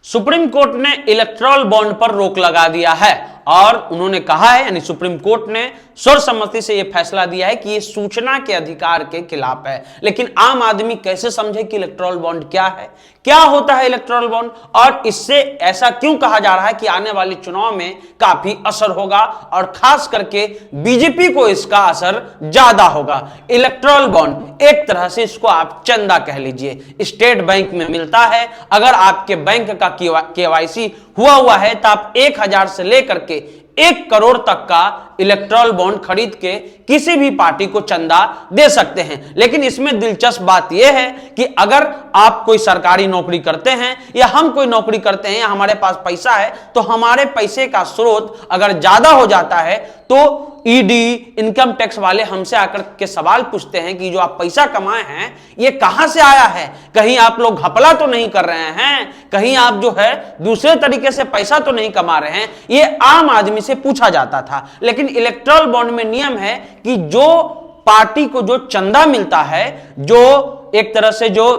Supreme court ने electoral bond पर रोक लगा दिया है और उन्होंने कहा है, यानी सुप्रीम कोर्ट ने सर्वसम्मति से यह फैसला दिया है कि यह सूचना के अधिकार के खिलाफ है। लेकिन आम आदमी कैसे समझे कि इलेक्टोरल बॉन्ड क्या है, क्या होता है इलेक्टोरल बॉन्ड, और इससे ऐसा क्यों कहा जा रहा है कि आने वाले चुनाव में काफी असर होगा और खास करके बीजेपी को इसका असर ज्यादा होगा। इलेक्टोरल बॉन्ड एक तरह से इसको आप चंदा कह लीजिए, स्टेट बैंक में मिलता है। अगर आपके बैंक का केवाईसी हुआ है तो आप 1000 से लेकर के 1 करोड़ तक का इलेक्टोरल बॉन्ड खरीद के किसी भी पार्टी को चंदा दे सकते हैं। लेकिन इसमें दिलचस्प बात यह है कि अगर आप कोई सरकारी नौकरी करते हैं या हम कोई नौकरी करते हैं या हमारे पास पैसा है, तो हमारे पैसे का स्रोत अगर ज्यादा हो जाता है तो ईडी, इनकम टैक्स वाले हमसे आकर के सवाल पूछते हैं कि जो आप पैसा कमाए हैं ये कहां से आया है, कहीं आप लोग घपला तो नहीं कर रहे हैं, कहीं आप जो है दूसरे तरीके से पैसा तो नहीं कमा रहे हैं। ये आम आदमी से पूछा जाता था। लेकिन इलेक्टोरल बॉन्ड में नियम है कि जो पार्टी को जो चंदा मिलता है, जो एक तरह से जो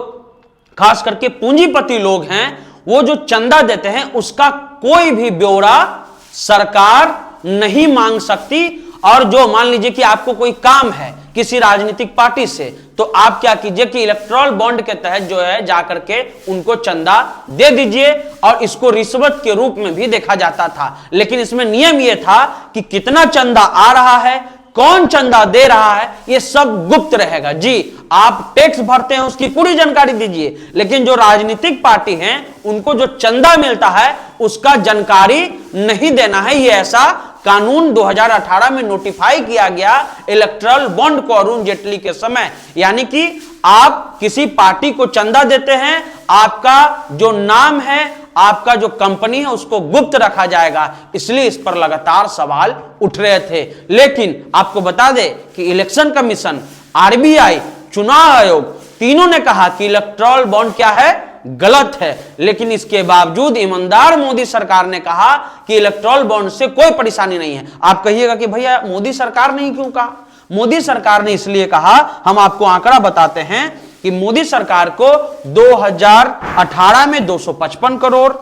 खास करके पूंजीपति लोग हैं वो जो चंदा देते हैं, उसका कोई भी ब्यौरा सरकार नहीं मांग सकती। और जो मान लीजिए कि आपको कोई काम है किसी राजनीतिक पार्टी से, तो आप क्या कीजिए कि इलेक्टोरल बॉन्ड के तहत जो है जाकर के उनको चंदा दे दीजिए, और इसको रिश्वत के रूप में भी देखा जाता था। लेकिन इसमें नियम यह था कि कितना चंदा आ रहा है, कौन चंदा दे रहा है, यह सब गुप्त रहेगा। जी, आप टैक्स भरते हैं उसकी पूरी जानकारी दीजिए, लेकिन जो राजनीतिक पार्टी हैं उनको जो चंदा मिलता है उसका जानकारी नहीं देना है। यह ऐसा कानून 2018 में नोटिफाई किया गया इलेक्टोरल बॉन्ड को अरुण जेटली के समय। यानी कि आप किसी पार्टी को चंदा देते हैं, आपका जो नाम है, आपका जो कंपनी है, उसको गुप्त रखा जाएगा। इसलिए इस पर लगातार सवाल उठ रहे थे। लेकिन आपको बता दें कि इलेक्शन कमीशन, आरबीआई, चुनाव आयोग, तीनों ने कहा कि इलेक्टोरल बॉन्ड क्या है, गलत है। लेकिन इसके बावजूद ईमानदार मोदी सरकार ने कहा कि इलेक्टोरल बॉन्ड से कोई परेशानी नहीं है। आप कहिएगा कि भैया मोदी सरकार ने क्यों कहा? मोदी सरकार ने इसलिए कहा, हम आपको आंकड़ा बताते हैं कि मोदी सरकार को 2018 में 255 करोड़,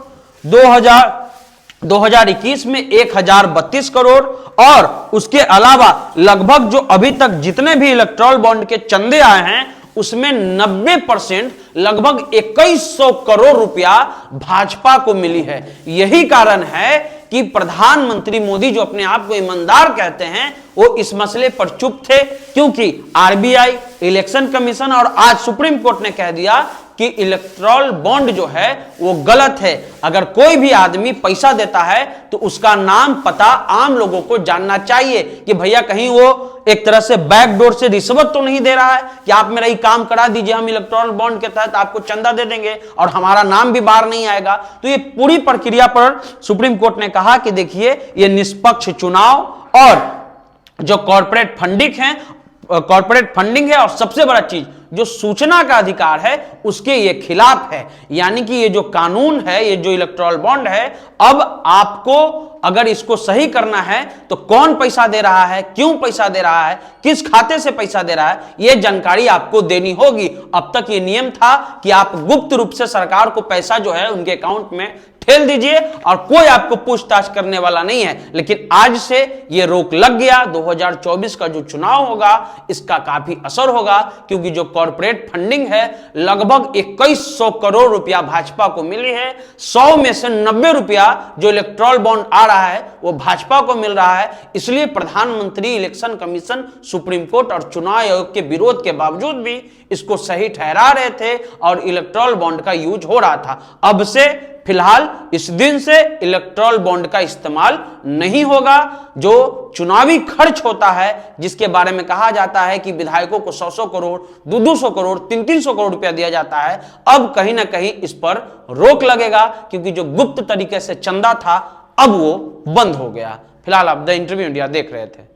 2021 में 1032 करोड़, और उसके अलावा लगभग जो अभी तक जितने भी इलेक्टोरल बॉन्ड के चंदे आए हैं उसमें 90% लगभग 2100 करोड़ रुपया भाजपा को मिली है। यही कारण है कि प्रधानमंत्री मोदी, जो अपने आप को ईमानदार कहते हैं, वो इस मसले पर चुप थे, क्योंकि आरबीआई, इलेक्शन कमीशन और आज सुप्रीम कोर्ट ने कह दिया कि इलेक्टोरल बॉन्ड जो है वो गलत है। अगर कोई भी आदमी पैसा देता है तो उसका नाम पता आम लोगों को जानना चाहिए कि भैया कहीं वो एक तरह से बैकडोर से रिश्वत तो नहीं दे रहा है कि आप मेरा ये काम करा दीजिए, हम इलेक्टोरल बॉन्ड के तहत आपको चंदा दे देंगे और हमारा नाम भी बाहर नहीं आएगा। तो ये पूरी प्रक्रिया पर सुप्रीम कोर्ट ने कहा कि देखिए, ये निष्पक्ष चुनाव और जो कॉर्पोरेट फंडिंग है और सबसे बड़ा चीज जो सूचना का अधिकार है उसके ये खिलाफ है। यानी कि ये जो कानून है, ये जो इलेक्टोरल बॉन्ड है, अब आपको अगर इसको सही करना है तो कौन पैसा दे रहा है, क्यों पैसा दे रहा है, किस खाते से पैसा दे रहा है, ये जानकारी आपको देनी होगी। अब तक ये नियम था कि आप गुप्त रूप से सरकार को पैसा जो है उनके अकाउंट में ठेल दीजिए और कोई आपको पूछताछ करने वाला नहीं है। लेकिन आज से यह रोक लग गया। 2024 का जो चुनाव होगा इसका काफी असर होगा, क्योंकि जो कॉर्पोरेट फंडिंग है लगभग 2100 करोड़ रुपया भाजपा को मिली है। 100 में से 90 रुपया जो इलेक्टोरल बॉन्ड आ रहा है वो भाजपा को मिल रहा है। इसलिए प्रधानमंत्री, इलेक्शन कमीशन, सुप्रीम कोर्ट और चुनाव आयोग के विरोध के बावजूद भी इसको सही ठहरा रहे थे और इलेक्टोरल बॉन्ड का यूज हो रहा था। अब से फिलहाल इस दिन से इलेक्टोरल बॉन्ड का इस्तेमाल नहीं होगा। जो चुनावी खर्च होता है, जिसके बारे में कहा जाता है कि विधायकों को 100-100 करोड़, 200-200 करोड़, 300-300 करोड़ रुपया दिया जाता है, अब कहीं ना कहीं इस पर रोक लगेगा, क्योंकि जो गुप्त तरीके से चंदा था अब वो बंद हो गया। फिलहाल आप द इंटरव्यू इंडिया देख रहे थे।